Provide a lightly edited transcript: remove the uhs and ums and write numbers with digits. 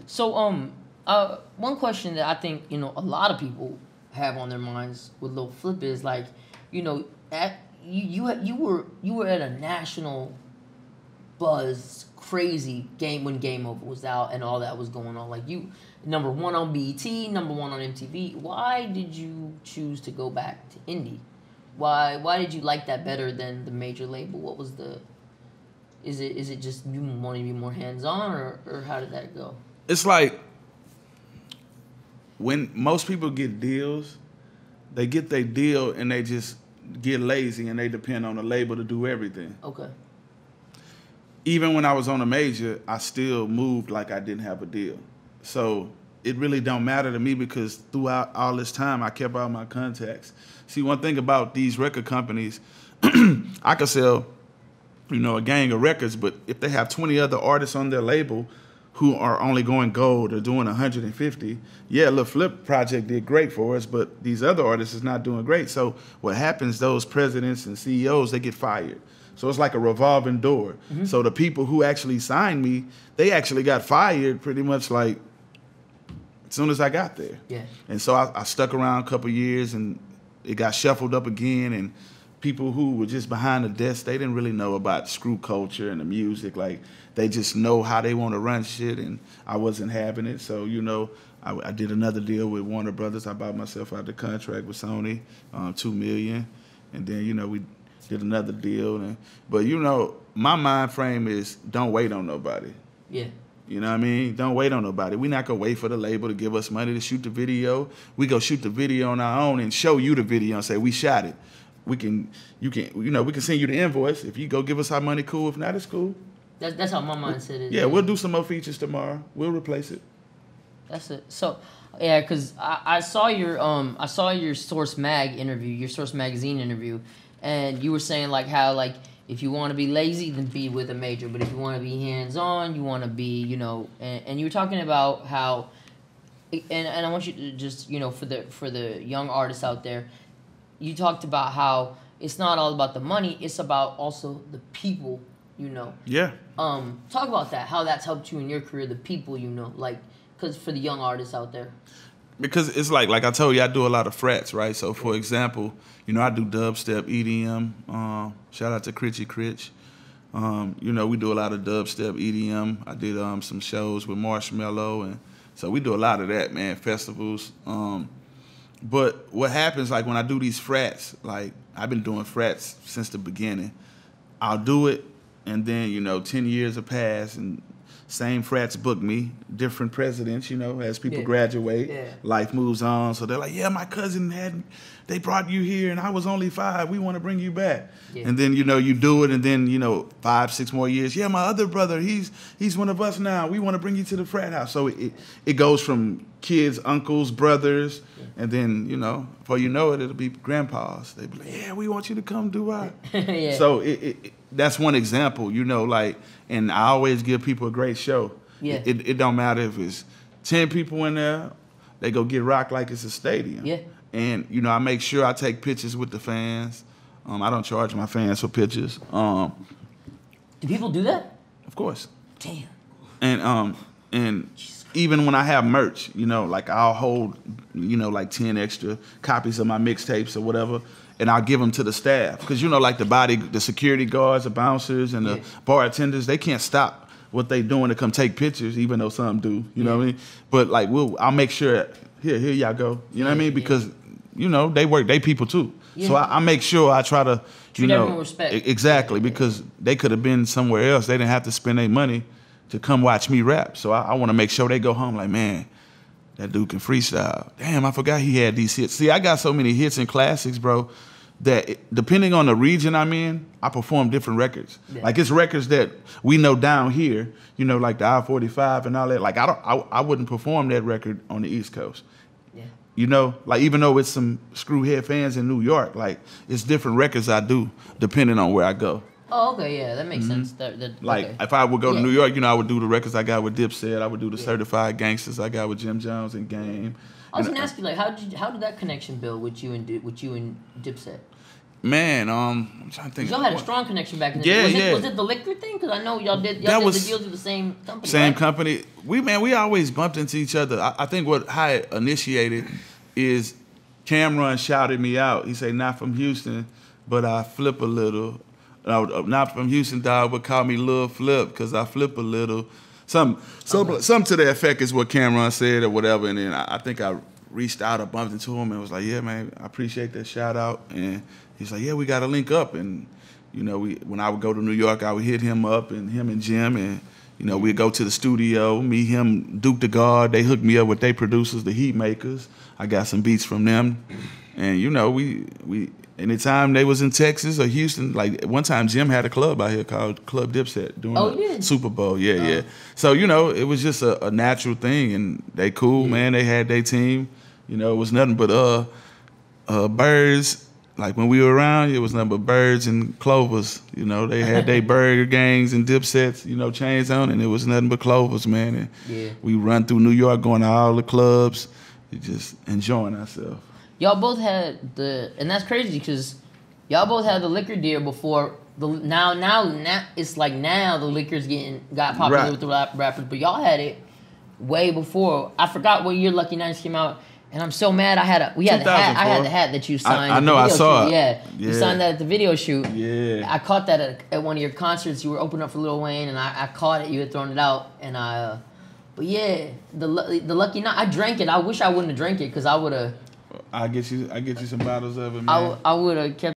So one question that I think a lot of people have on their minds with Lil Flip is like, at you were at a national buzz, crazy when Game Over was out and all that was going on. Like you, #1 on BET, #1 on MTV. Why did you choose to go back to indie? Why did you like that better than the major label? What was the? Is it just you want to be more hands on, or how did that go? It's like when most people get deals, they get their deal and they just get lazy and they depend on the label to do everything. Okay. Even when I was on a major, I still moved like I didn't have a deal. So it really don't matter to me because throughout all this time, I kept all my contacts. See, one thing about these record companies, I could sell, a gang of records, but if they have 20 other artists on their label who are only going gold or doing 150, yeah, Lil Flip project did great for us, but these other artists is not doing great. So what happens, those presidents and CEOs, they get fired. So it's like a revolving door. Mm-hmm. So the people who actually signed me, they actually got fired pretty much like as soon as I got there. Yeah. And so I stuck around a couple years and it got shuffled up again, and people who were just behind the desk, they didn't really know about screw culture and the music. Like, they just know how they want to run shit, and I wasn't having it. So, I did another deal with Warner Brothers. I bought myself out the contract with Sony, $2 million. And then, we did another deal. But, my mind frame is don't wait on nobody. Yeah. You know what I mean? Don't wait on nobody. We're not going to wait for the label to give us money to shoot the video. We go shoot the video on our own and show you the video and say, we shot it. We can send you the invoice. If you go give us our money, cool. If not, it's cool. That's how my mindset is. Yeah, we'll do some more features tomorrow. We'll replace it. That's it. So, yeah, because I saw your Source Mag interview, your Source Magazine interview, and you were saying like how like if you want to be lazy, then be with a major. But if you want to be hands on, you want to be and you were talking about how, and I want you to just for the young artists out there, you talked about how it's not all about the money, it's about also the people. Yeah. Talk about that. How that's helped you in your career. The people, like, because for the young artists out there. Because it's like I told you, I do a lot of frats, right? So for example, I do dubstep, EDM. Shout out to Critchy Critch. We do a lot of dubstep, EDM. I did some shows with Marshmello, and so we do a lot of that, man. Festivals. But what happens, like when I do these frats, like I've been doing frats since the beginning. I'll do it. And then, 10 years have passed and same frats book me, different presidents, as people graduate, life moves on. So they're like, yeah, my cousin they brought you here and I was only 5. We want to bring you back. Yeah. And then, you do it and then, 5, 6 more years. Yeah, my other brother, he's one of us now. We want to bring you to the frat house. So it goes from kids, uncles, brothers, and then, before you know it, it'll be grandpas. They be like, yeah, we want you to come do our. Yeah. So that's one example, and I always give people a great show. Yeah. It don't matter if it's 10 people in there, they go get rocked like it's a stadium. Yeah. And, I make sure I take pictures with the fans. I don't charge my fans for pictures. Do people do that? Of course. Damn. And even when I have merch, like I'll hold, like 10 extra copies of my mixtapes or whatever, and I'll give them to the staff. Because, like the security guards, the bouncers, and the bartenders, they can't stop what they doing to come take pictures, even though some do, you know what I mean? But, like, I'll make sure, here y'all go, you know what I mean? Because, they people too. Yeah. So I make sure I try to, treat everyone with respect. Exactly, because they could have been somewhere else. They didn't have to spend their money to come watch me rap. So I want to make sure they go home like, man, that dude can freestyle. Damn, I forgot he had these hits. See, I got so many hits and classics, bro, that depending on the region I'm in, I perform different records. Yeah. Like it's records that we know down here, like the I-45 and all that. Like I wouldn't perform that record on the East Coast. Yeah. Like even though it's some Screwhead fans in New York, like it's different records I do depending on where I go. Oh, okay, yeah, that makes sense. Like, okay. If I would go to New York, I would do the records I got with Dipset. I would do the Certified Gangsters I got with Jim Jones and Game. I was gonna ask you, like, how did that connection build with you and Dipset? Man, I'm trying to think. Y'all had a strong connection back in the Yeah, day. yeah. Was it the liquor thing? Because I know y'all did the deals with the same company. Same right? company. We always bumped into each other. I think how it initiated is Cameron shouted me out. He said, "Not from Houston, but I flip a little. Not from Houston, dog, but call me Lil Flip because I flip a little." Some to that effect is what Cameron said or whatever. And then I think I reached out or bumped into him and was like, "Yeah, man, I appreciate that shout out." And he's like, "Yeah, we got to link up." And you know, when I would go to New York, I would hit him up and him and Jim, and you know, we'd go to the studio, me, him, Duke the Guard. They hooked me up with their producers, the Heat Makers. I got some beats from them, and you know, we anytime they was in Texas or Houston, like one time Jim had a club out here called Club Dipset doing the Super Bowl. Yeah. So you know, it was just a natural thing, and they cool, man. They had their team. You know, it was nothing but birds. Like when we were around, it was nothing but birds and clovers. You know, they had their burger gangs and Dipsets, you know, chains on, and it was nothing but clovers, man. And we run through New York, going to all the clubs, just enjoying ourselves. Y'all both had and that's crazy because y'all both had the liquor deal before. Now it's like now the liquor's got popular with the rappers, but y'all had it way before. I forgot what year Lucky 90s came out. And I'm so mad. I had the hat. I had the hat that you signed. I know. I saw it. Yeah, you signed that at the video shoot. Yeah. I caught that at one of your concerts. You were opening up for Lil Wayne, and I caught it. You had thrown it out, and but yeah, the Lucky Night. I drank it. I wish I wouldn't have drank it because I would have. I get you some bottles of it, man. I would have kept